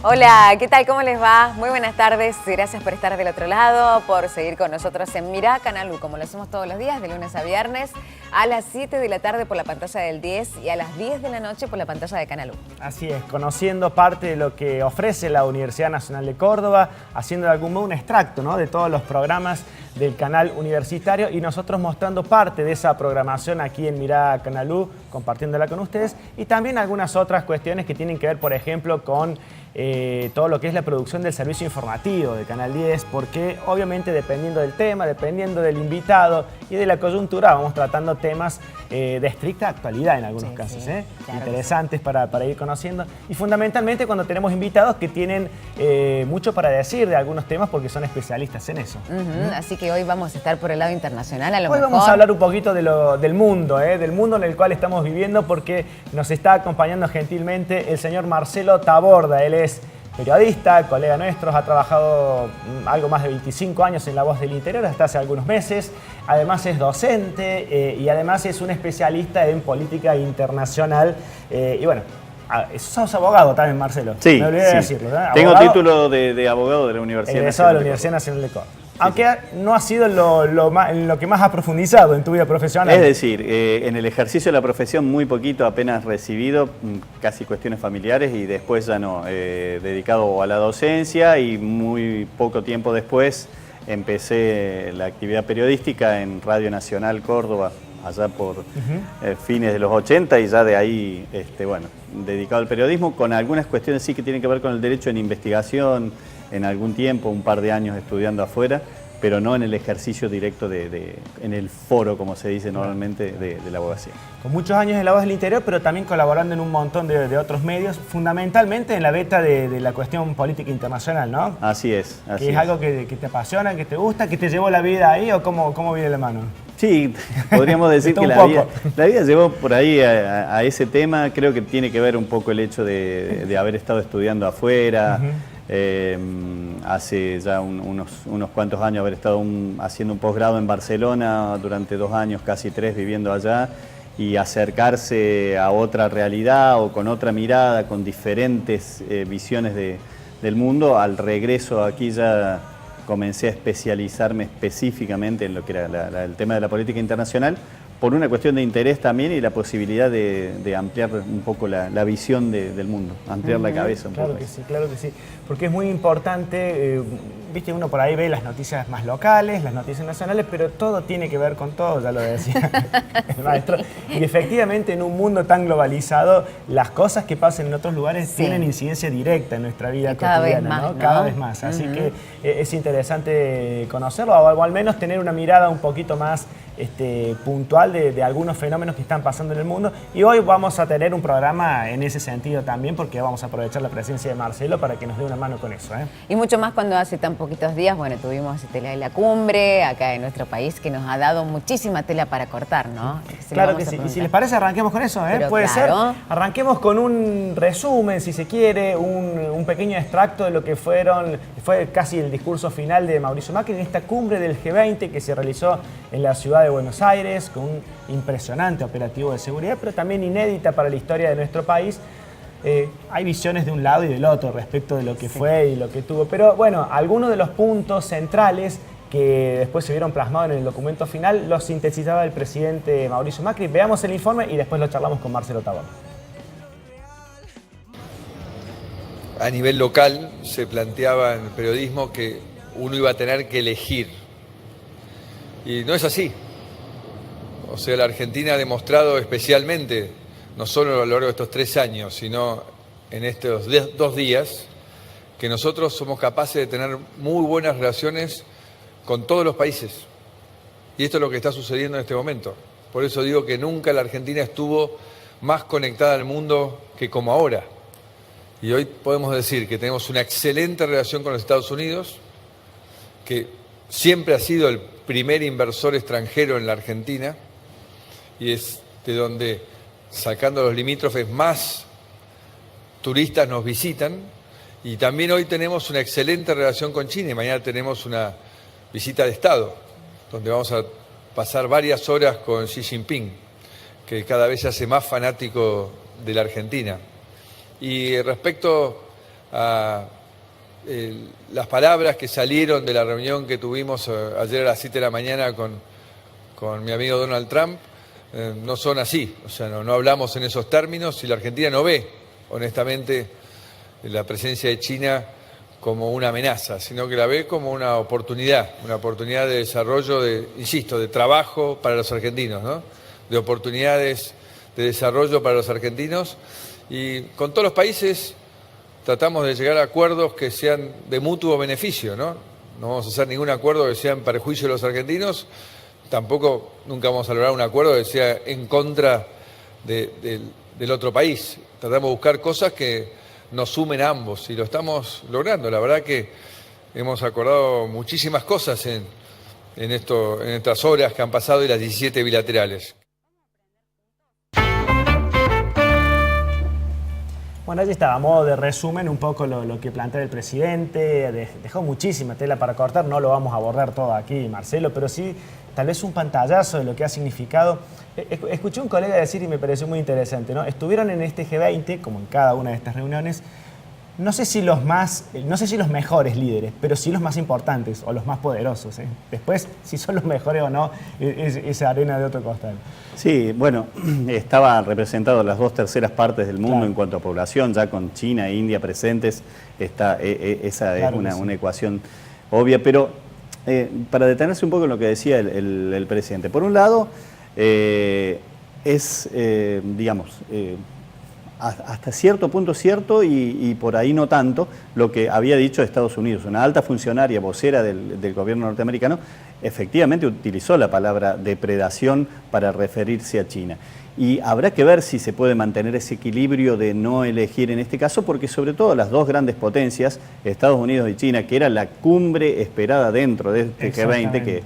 Hola, ¿qué tal? ¿Cómo les va? Muy buenas tardes. Gracias por estar del otro lado, por seguir con nosotros en Mirá Canal U, como lo hacemos todos los días, de lunes a viernes, a las 7 de la tarde por la pantalla del 10 y a las 10 de la noche por la pantalla de Canal U. Así es, conociendo parte de lo que ofrece la Universidad Nacional de Córdoba, haciendo de algún modo un extracto, ¿no?, de todos los programas del canal universitario y nosotros mostrando parte de esa programación aquí en Mirá Canal U, compartiéndola con ustedes, y también algunas otras cuestiones que tienen que ver, por ejemplo, con todo lo que es la producción del servicio informativo de Canal 10, porque obviamente dependiendo del tema, dependiendo del invitado y de la coyuntura, vamos tratando temas de estricta actualidad en algunos casos, claro, interesantes para ir conociendo, y fundamentalmente cuando tenemos invitados que tienen mucho para decir de algunos temas porque son especialistas en eso. Así que hoy vamos a estar por el lado internacional, a lo hoy mejor. Vamos a hablar un poquito del mundo en el cual estamos viviendo, porque nos está acompañando gentilmente el señor Marcelo Taborda. Él es periodista, colega nuestro, ha trabajado algo más de 25 años en La Voz del Interior, hasta hace algunos meses. Además es docente y además es un especialista en política internacional. Y bueno, sos abogado también, Marcelo. Sí, me olvidé de decirlo, ¿no? Tengo abogado, título de abogado de la Universidad egresado de la Nacional Universidad Nacional de Córdoba. Aunque no ha sido lo que más ha profundizado en tu vida profesional. Es decir, en el ejercicio de la profesión muy poquito, apenas recibido, casi cuestiones familiares, y después ya no, dedicado a la docencia, y muy poco tiempo después empecé la actividad periodística en Radio Nacional Córdoba, allá por fines de los 80, y ya de ahí, bueno, dedicado al periodismo, con algunas cuestiones sí que tienen que ver con el derecho en investigación, en algún tiempo, un par de años estudiando afuera, pero no en el ejercicio directo en el foro, como se dice normalmente, de la abogacía. Con muchos años en La Voz del Interior, pero también colaborando en un montón de otros medios, fundamentalmente en la beta de la cuestión política internacional, ¿no? Así es. Que es algo que te apasiona, que te gusta, que te llevó la vida ahí, o cómo viene la mano. Sí, podríamos decir que la vida llevó por ahí a ese tema. Creo que tiene que ver un poco el hecho de haber estado estudiando afuera. Hace ya unos cuantos años haber estado haciendo un posgrado en Barcelona durante 2 años, casi 3, viviendo allá, y acercarse a otra realidad o con otra mirada, con diferentes visiones del mundo. Al regreso aquí ya comencé a especializarme específicamente en lo que era el tema de la política internacional, por una cuestión de interés también y la posibilidad de ampliar un poco la visión del mundo, ampliar la cabeza un poco. Claro que sí, porque es muy importante, viste, uno por ahí ve las noticias más locales, las noticias nacionales, pero todo tiene que ver con todo, ya lo decía el maestro, y efectivamente en un mundo tan globalizado, las cosas que pasan en otros lugares tienen incidencia directa en nuestra vida cotidiana, ¿no? Cada vez más, así que es interesante conocerlo, o al menos tener una mirada un poquito más puntual de algunos fenómenos que están pasando en el mundo, y hoy vamos a tener un programa en ese sentido también, porque vamos a aprovechar la presencia de Marcelo para que nos dé una mano con eso. Y mucho más cuando hace tan poquitos días, bueno, tuvimos la cumbre acá en nuestro país, que nos ha dado muchísima tela para cortar, ¿no? Claro que sí, y si les parece arranquemos con eso, puede ser, arranquemos con un resumen, si se quiere, un pequeño extracto de lo que fue casi el discurso final de Mauricio Macri en esta cumbre del G20 que se realizó en la ciudad de Buenos Aires, con un impresionante operativo de seguridad, pero también inédita para la historia de nuestro país. Hay visiones de un lado y del otro respecto de lo que fue y lo que tuvo, pero bueno, algunos de los puntos centrales que después se vieron plasmados en el documento final los sintetizaba el presidente Mauricio Macri. Veamos el informe y después lo charlamos con Marcelo Taborda. A nivel local se planteaba en el periodismo que uno iba a tener que elegir, y no es así. O sea, la Argentina ha demostrado especialmente, no solo a lo largo de estos 3 años, sino en estos 2 días, que nosotros somos capaces de tener muy buenas relaciones con todos los países. Y esto es lo que está sucediendo en este momento. Por eso digo que nunca la Argentina estuvo más conectada al mundo que como ahora. Y hoy podemos decir que tenemos una excelente relación con los Estados Unidos, que siempre ha sido el primer inversor extranjero en la Argentina, y es de donde, sacando los limítrofes, más turistas nos visitan y también hoy tenemos una excelente relación con China y mañana tenemos una visita de Estado, donde vamos a pasar varias horas con Xi Jinping, que cada vez se hace más fanático de la Argentina. Y respecto a las palabras que salieron de la reunión que tuvimos ayer a las 7 de la mañana con mi amigo Donald Trump, no son así, o sea, no hablamos en esos términos y la Argentina no ve, honestamente, la presencia de China como una amenaza, sino que la ve como una oportunidad de desarrollo, insisto, de trabajo para los argentinos, ¿no? De oportunidades de desarrollo para los argentinos y con todos los países tratamos de llegar a acuerdos que sean de mutuo beneficio, ¿no? No vamos a hacer ningún acuerdo que sea en perjuicio de los argentinos, tampoco nunca vamos a lograr un acuerdo que sea en contra del otro país. Tratamos de buscar cosas que nos sumen a ambos y lo estamos logrando. La verdad que hemos acordado muchísimas cosas en estas horas que han pasado y las 17 bilaterales. Bueno, allí estaba, a modo de resumen, un poco lo que plantea el presidente. Dejó muchísima tela para cortar, no lo vamos a abordar todo aquí, Marcelo, pero sí tal vez un pantallazo de lo que ha significado. Escuché a un colega decir y me pareció muy interesante, ¿no? Estuvieron en este G20, como en cada una de estas reuniones, no sé si los mejores líderes, pero sí los más importantes o los más poderosos, ¿eh? Después, si son los mejores o no, esa arena de otro costal. Sí, bueno, estaban representadas las 2/3 partes del mundo, claro, en cuanto a población, ya con China e India presentes, esa claro, es una ecuación obvia, pero para detenerse un poco en lo que decía el presidente, por un lado, hasta cierto punto cierto y por ahí no tanto lo que había dicho Estados Unidos. Una alta funcionaria vocera del gobierno norteamericano efectivamente utilizó la palabra depredación para referirse a China. Y habrá que ver si se puede mantener ese equilibrio de no elegir en este caso, porque sobre todo las dos grandes potencias, Estados Unidos y China, que era la cumbre esperada dentro de este G20, que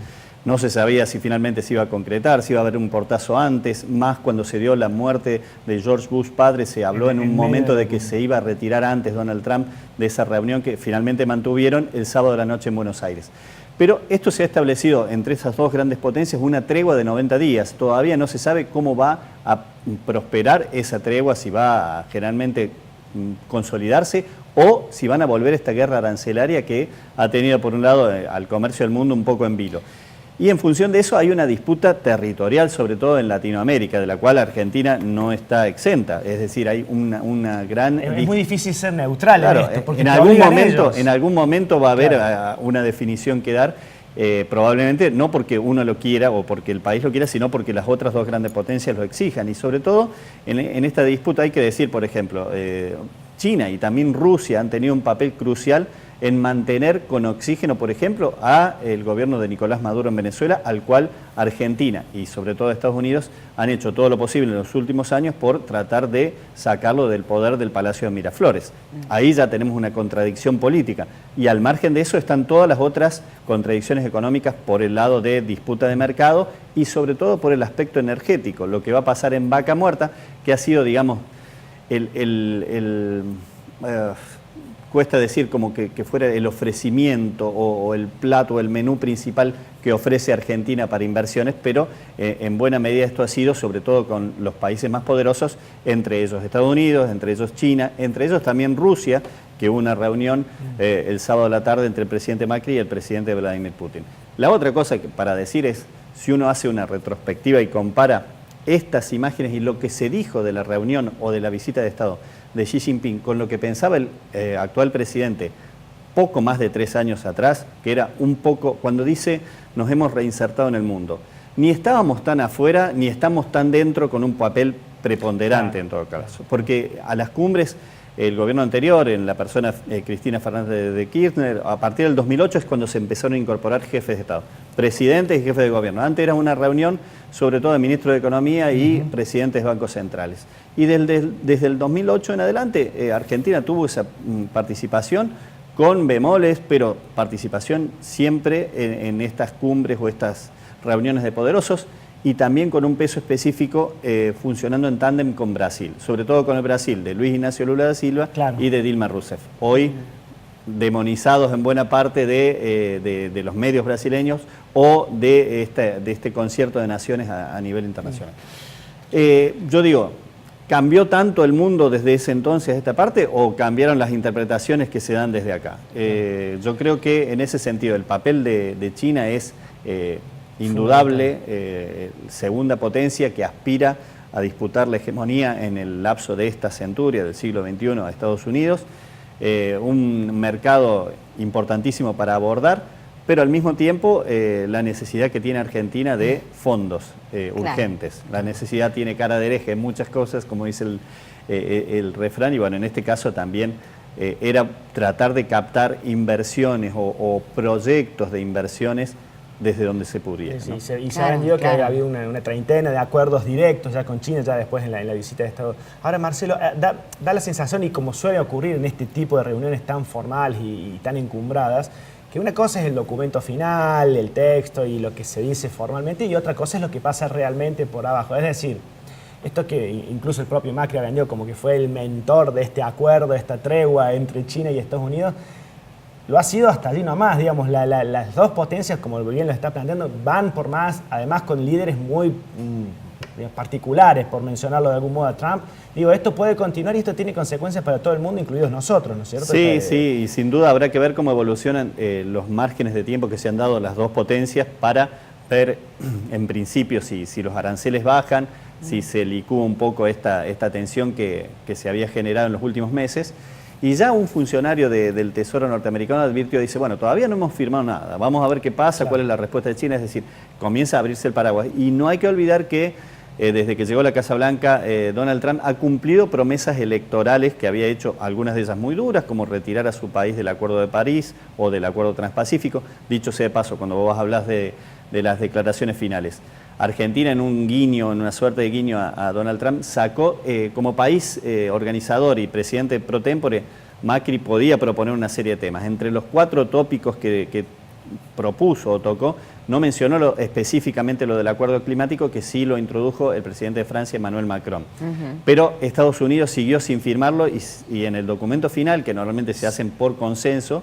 no se sabía si finalmente se iba a concretar, si iba a haber un portazo antes, más cuando se dio la muerte de George Bush padre, se habló en un momento de que se iba a retirar antes Donald Trump de esa reunión que finalmente mantuvieron el sábado de la noche en Buenos Aires. Pero esto se ha establecido entre esas dos grandes potencias una tregua de 90 días. Todavía no se sabe cómo va a prosperar esa tregua, si va a generalmente consolidarse o si van a volver esta guerra arancelaria que ha tenido por un lado al comercio del mundo un poco en vilo. Y en función de eso hay una disputa territorial, sobre todo en Latinoamérica, de la cual Argentina no está exenta. Es decir, hay una gran... Es muy difícil ser neutral, claro, en esto, porque en algún momento va a haber, claro, una definición que dar, probablemente no porque uno lo quiera o porque el país lo quiera, sino porque las otras dos grandes potencias lo exijan. Y sobre todo en esta disputa hay que decir, por ejemplo, China y también Rusia han tenido un papel crucial en mantener con oxígeno, por ejemplo, a el gobierno de Nicolás Maduro en Venezuela, al cual Argentina y sobre todo Estados Unidos han hecho todo lo posible en los últimos años por tratar de sacarlo del poder del Palacio de Miraflores. Ahí ya tenemos una contradicción política y al margen de eso están todas las otras contradicciones económicas por el lado de disputa de mercado y sobre todo por el aspecto energético, lo que va a pasar en Vaca Muerta, que ha sido, digamos, cuesta decir como que fuera el ofrecimiento o el plato o el menú principal que ofrece Argentina para inversiones, pero en buena medida esto ha sido sobre todo con los países más poderosos, entre ellos Estados Unidos, entre ellos China, entre ellos también Rusia, que hubo una reunión el sábado a la tarde entre el presidente Macri y el presidente Vladimir Putin. La otra cosa que para decir es, si uno hace una retrospectiva y compara estas imágenes y lo que se dijo de la reunión o de la visita de Estado de Xi Jinping con lo que pensaba el actual presidente poco más de 3 años atrás, que era un poco, cuando dice nos hemos reinsertado en el mundo, ni estábamos tan afuera ni estamos tan dentro con un papel preponderante en todo caso, porque a las cumbres el gobierno anterior, en la persona Cristina Fernández de Kirchner, a partir del 2008 es cuando se empezaron a incorporar jefes de Estado, presidentes y jefes de gobierno. Antes era una reunión sobre todo de ministros de Economía y presidentes de bancos centrales. Y desde el 2008 en adelante Argentina tuvo esa participación con bemoles, pero participación siempre en estas cumbres o estas reuniones de poderosos. y también con un peso específico funcionando en tándem con Brasil, sobre todo con el Brasil de Luis Ignacio Lula da Silva y de Dilma Rousseff. Hoy demonizados en buena parte de los medios brasileños o de este concierto de naciones a nivel internacional. Yo digo, ¿cambió tanto el mundo desde ese entonces a esta parte o cambiaron las interpretaciones que se dan desde acá? Yo creo que en ese sentido el papel de China es indudable, segunda potencia que aspira a disputar la hegemonía en el lapso de esta centuria del siglo XXI a Estados Unidos. Un mercado importantísimo para abordar, pero al mismo tiempo la necesidad que tiene Argentina de fondos urgentes. La necesidad tiene cara de hereje en muchas cosas, como dice el refrán, y bueno, en este caso también era tratar de captar inversiones o proyectos de inversiones desde donde se pudiera. Sí, ¿no? y se ha vendido que ha habido una treintena de acuerdos directos ya con China, ya después en la visita de Estado. Ahora, Marcelo, da la sensación, y como suele ocurrir en este tipo de reuniones tan formales y tan encumbradas, que una cosa es el documento final, el texto y lo que se dice formalmente, y otra cosa es lo que pasa realmente por abajo. Es decir, esto que incluso el propio Macri ha vendido como que fue el mentor de este acuerdo, de esta tregua entre China y Estados Unidos, lo ha sido hasta allí nomás, digamos, las dos potencias, como bien lo está planteando, van por más, además con líderes muy particulares, por mencionarlo de algún modo a Trump. Digo, esto puede continuar y esto tiene consecuencias para todo el mundo, incluidos nosotros, ¿no es cierto? Sí, sí, y sin duda habrá que ver cómo evolucionan los márgenes de tiempo que se han dado las dos potencias para ver, en principio, si los aranceles bajan, si se licúa un poco esta tensión que se había generado en los últimos meses. Y ya un funcionario del Tesoro norteamericano advirtió, dice, bueno, todavía no hemos firmado nada, vamos a ver qué pasa, cuál es la respuesta de China, es decir, comienza a abrirse el paraguas. Y no hay que olvidar que desde que llegó a la Casa Blanca, Donald Trump ha cumplido promesas electorales que había hecho, algunas de ellas muy duras, como retirar a su país del Acuerdo de París o del Acuerdo Transpacífico. Dicho sea de paso, cuando vos hablas de las declaraciones finales, Argentina, en un guiño, en una suerte de guiño a Donald Trump, sacó como país organizador y presidente pro tempore, Macri podía proponer una serie de temas. Entre los 4 tópicos que propuso o tocó, no mencionó específicamente lo del acuerdo climático, que sí lo introdujo el presidente de Francia, Emmanuel Macron. Pero Estados Unidos siguió sin firmarlo y en el documento final, que normalmente se hacen por consenso,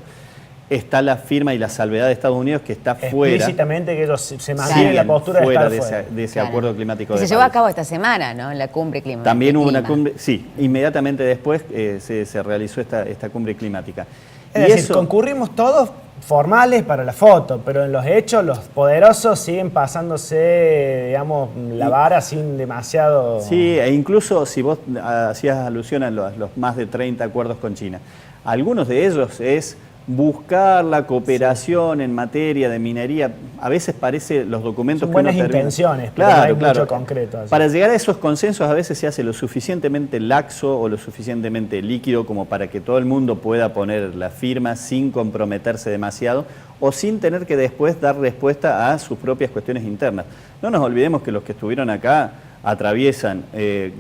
está la firma y la salvedad de Estados Unidos, que está fuera. Explícitamente que ellos se mantienen la postura de estar fuera de ese acuerdo climático. Y se llevó a cabo esta semana, ¿no? La cumbre climática. También hubo una cumbre, sí, inmediatamente después se realizó esta cumbre climática. Es decir, concurrimos todos formales para la foto, pero en los hechos los poderosos siguen pasándose, digamos, la vara sin demasiado... Sí, e incluso si vos hacías alusión a los más de 30 acuerdos con China, algunos de ellos es buscar la cooperación en materia de minería. A veces parece los documentos son buenas intenciones, pero no hay mucho concreto. Así. Para llegar a esos consensos a veces se hace lo suficientemente laxo o lo suficientemente líquido como para que todo el mundo pueda poner la firma sin comprometerse demasiado o sin tener que después dar respuesta a sus propias cuestiones internas. No nos olvidemos que los que estuvieron acá atraviesan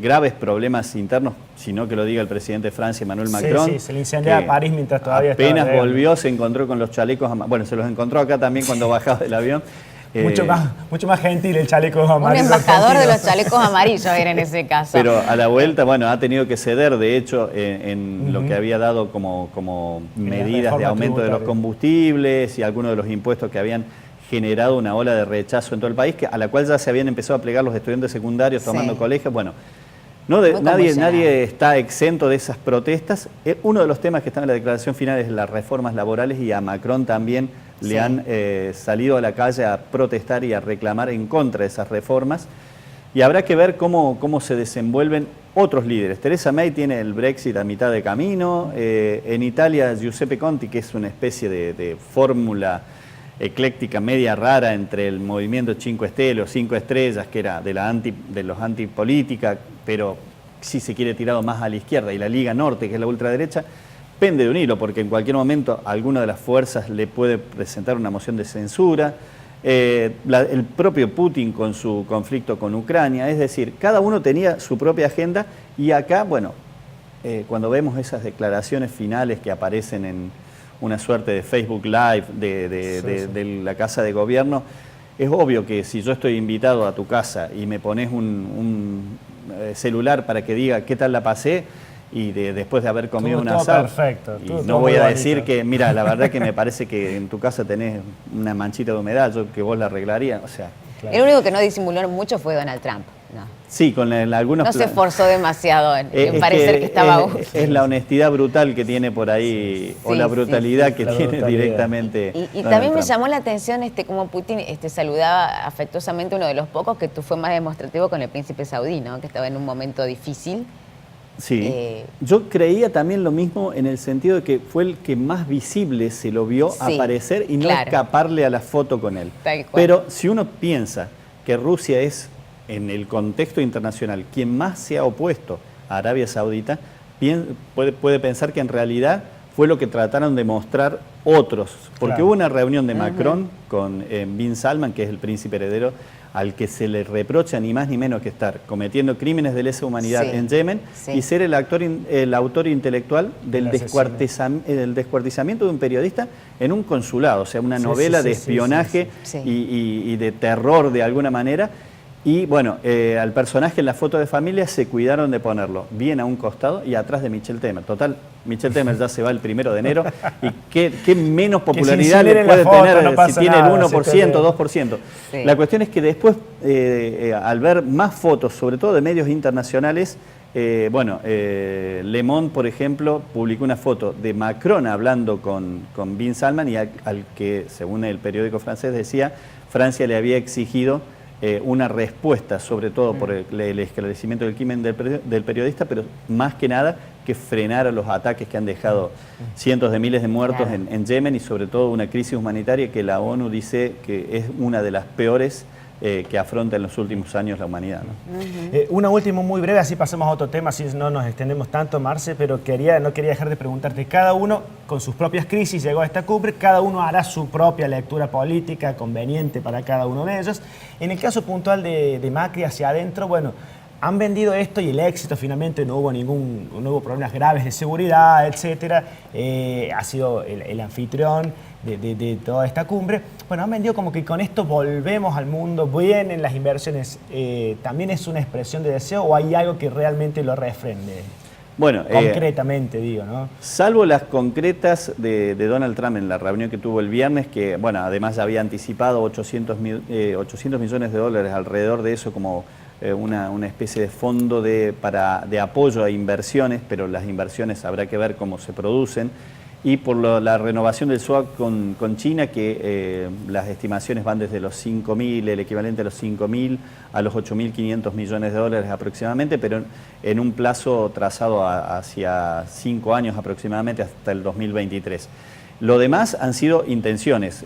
graves problemas internos, sino que lo diga el presidente de Francia, Emmanuel Macron. Sí, se le incendió a París mientras todavía apenas volvió, se encontró con los chalecos amarillos. Bueno, se los encontró acá también cuando bajaba del avión. Mucho más gentil el chaleco amarillo. Un embajador de los chalecos amarillos era en ese caso. Pero a la vuelta, bueno, ha tenido que ceder, de hecho, en lo que había dado como medidas de aumento de los combustibles y algunos de los impuestos que habían generado una ola de rechazo en todo el país, a la cual ya se habían empezado a plegar los estudiantes secundarios tomando colegios. Bueno, nadie está exento de esas protestas. Uno de los temas que están en la declaración final es las reformas laborales y a Macron también le han salido a la calle a protestar y a reclamar en contra de esas reformas. Y habrá que ver cómo se desenvuelven otros líderes. Theresa May tiene el Brexit a mitad de camino. En Italia, Giuseppe Conte, que es una especie de fórmula ecléctica media rara entre el movimiento 5 estrellas, que era de los antipolítica, pero si se quiere tirado más a la izquierda, y la Liga Norte, que es la ultraderecha, pende de un hilo, porque en cualquier momento alguna de las fuerzas le puede presentar una moción de censura. El propio Putin con su conflicto con Ucrania, es decir, cada uno tenía su propia agenda, y acá, bueno, cuando vemos esas declaraciones finales que aparecen en una suerte de Facebook Live de la Casa de Gobierno, es obvio que si yo estoy invitado a tu casa y me pones un celular para que diga qué tal la pasé, y después de haber comido un asado, perfecto, y no voy a decir que, mira, la verdad que me parece que en tu casa tenés una manchita de humedad, yo que vos la arreglaría, o sea. Claro. El único que no disimuló mucho fue Donald Trump, ¿no? Sí, con algunos... No se esforzó demasiado en parecer que estaba... Es la honestidad brutal que tiene por ahí, o la brutalidad que tiene directamente. Y también me llamó la atención cómo Putin saludaba afectuosamente, uno de los pocos que fue más demostrativo con el príncipe saudí, ¿no? Que estaba en un momento difícil. Sí, yo creía también lo mismo en el sentido de que fue el que más visible se lo vio aparecer y no escaparle a la foto con él. Pero si uno piensa que Rusia es, en el contexto internacional, quien más se ha opuesto a Arabia Saudita, puede pensar que en realidad fue lo que trataron de mostrar otros. Porque hubo una reunión de Macron con Bin Salman, que es el príncipe heredero, al que se le reprocha ni más ni menos que estar cometiendo crímenes de lesa humanidad en Yemen y ser el autor intelectual del descuartizamiento de un periodista en un consulado, o sea, una novela de espionaje y de terror de alguna manera. Y bueno, al personaje en la foto de familia se cuidaron de ponerlo bien a un costado y atrás de Michel Temer. Total, Michel Temer ya se va el 1 de enero y qué menos popularidad le puede tener si tiene el 1%, 2%. Sí. La cuestión es que después, al ver más fotos, sobre todo de medios internacionales, Le Monde, por ejemplo, publicó una foto de Macron hablando con Bin Salman y al que, según el periódico francés decía, Francia le había exigido una respuesta, sobre todo por el esclarecimiento del crimen del periodista, pero más que nada que frenara los ataques que han dejado cientos de miles de muertos en Yemen y sobre todo una crisis humanitaria que la ONU dice que es una de las peores que afronta en los últimos años la humanidad, ¿no? Una última muy breve, así pasamos a otro tema, así no nos extendemos tanto, Marce, pero no quería dejar de preguntarte, cada uno con sus propias crisis llegó a esta cumbre, cada uno hará su propia lectura política conveniente para cada uno de ellos. En el caso puntual de Macri hacia adentro, bueno, han vendido esto y el éxito finalmente no hubo problemas graves de seguridad, etcétera. Ha sido el anfitrión de toda esta cumbre. Bueno, han vendido como que con esto volvemos al mundo, vienen las inversiones. ¿También es una expresión de deseo o hay algo que realmente lo refrende? Bueno, concretamente digo, ¿no? Salvo las concretas de Donald Trump en la reunión que tuvo el viernes, que bueno, además ya había anticipado 800 millones de dólares, alrededor de eso como una especie de fondo de apoyo a inversiones, pero las inversiones habrá que ver cómo se producen. Y por la renovación del swap con China, que las estimaciones van desde los 5.000, el equivalente a los 5.000 a los 8.500 millones de dólares aproximadamente, pero en un plazo trazado hacia 5 años aproximadamente, hasta el 2023. Lo demás han sido intenciones,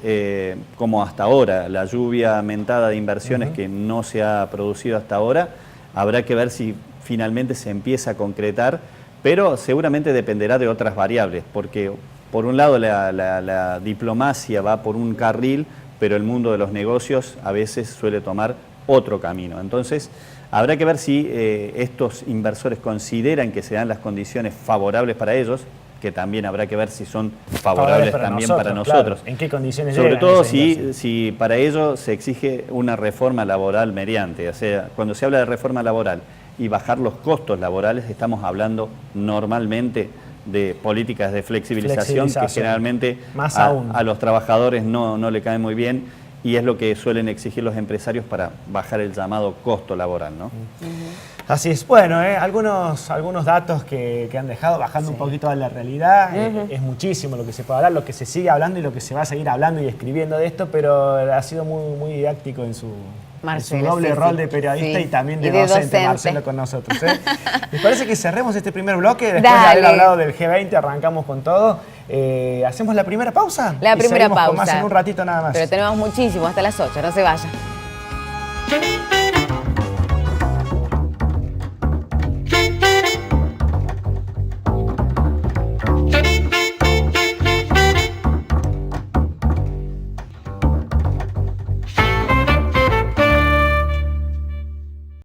como hasta ahora, la lluvia aumentada de inversiones que no se ha producido hasta ahora, habrá que ver si finalmente se empieza a concretar, pero seguramente dependerá de otras variables, porque por un lado la diplomacia va por un carril, pero el mundo de los negocios a veces suele tomar otro camino. Entonces, habrá que ver si estos inversores consideran que se dan las condiciones favorables para ellos, que también habrá que ver si son favorables también para nosotros. Claro. ¿En qué condiciones Sobre llegan todo si para ello se exige una reforma laboral mediante. O sea, cuando se habla de reforma laboral y bajar los costos laborales, estamos hablando normalmente de políticas de flexibilización que generalmente a los trabajadores no le caen muy bien y es lo que suelen exigir los empresarios para bajar el llamado costo laboral, ¿no? Así es. Bueno, algunos datos que han dejado bajando un poquito a la realidad. Es muchísimo lo que se puede hablar, lo que se sigue hablando y lo que se va a seguir hablando y escribiendo de esto, pero ha sido muy didáctico en su doble rol de periodista y también de docente, Marcelo, con nosotros. ¿Les parece que cerremos este primer bloque? Después de haber hablado del G20, arrancamos con todo. ¿Hacemos la primera pausa? La primera pausa. Con más en un ratito nada más. Pero tenemos muchísimo, hasta las 8, no se vayan.